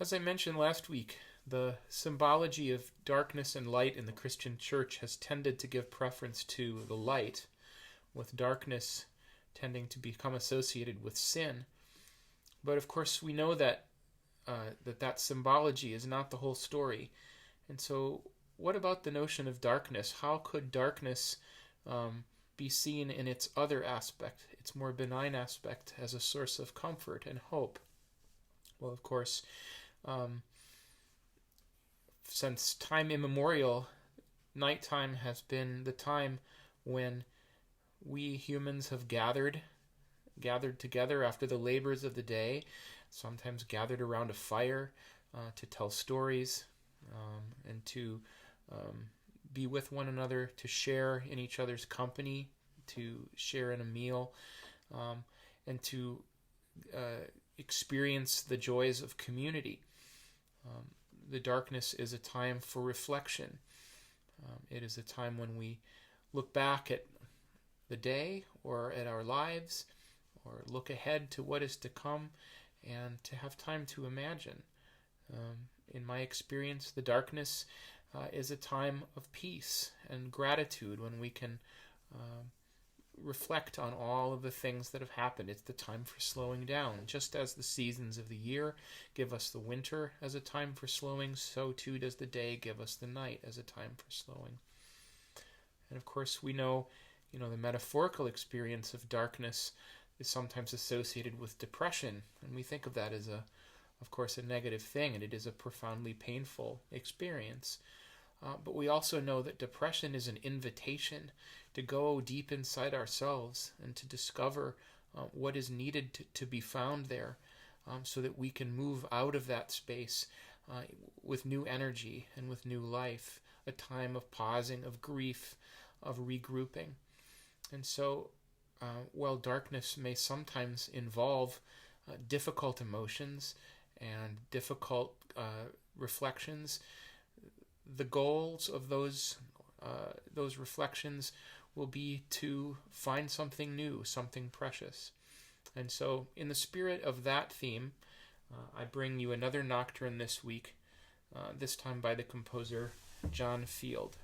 As I mentioned last week, the symbology of darkness and light in the Christian church has tended to give preference to the light, with darkness tending to become associated with sin. But of course, we know that that symbology is not the whole story. And so, what about the notion of darkness? How could darkness be seen in its other aspect, its more benign aspect, as a source of comfort and hope? Well, of course, since time immemorial, nighttime has been the time when we humans have gathered together after the labors of the day, sometimes gathered around a fire to tell stories and to be with one another, to share in each other's company, to share in a meal, and to experience the joys of community. The darkness is a time for reflection. It is a time when we look back at the day or at our lives, or look ahead to what is to come, and to have time to imagine. In my experience, the darkness is a time of peace and gratitude when we can reflect on all of the things that have happened. It's the time for slowing down. Just as the seasons of the year give us the winter as a time for slowing, so too does the day give us the night as a time for slowing. And of course, we know, the metaphorical experience of darkness is sometimes associated with depression, and we think of that as of course, a negative thing, and it is a profoundly painful experience. But we also know that depression is an invitation to go deep inside ourselves and to discover what is needed to be found there, so that we can move out of that space with new energy and with new life, a time of pausing, of grief, of regrouping. And so, while darkness may sometimes involve difficult emotions and difficult reflections, the goals of those reflections will be to find something new, something precious. And so, in the spirit of that theme, I bring you another nocturne this week, this time by the composer John Field.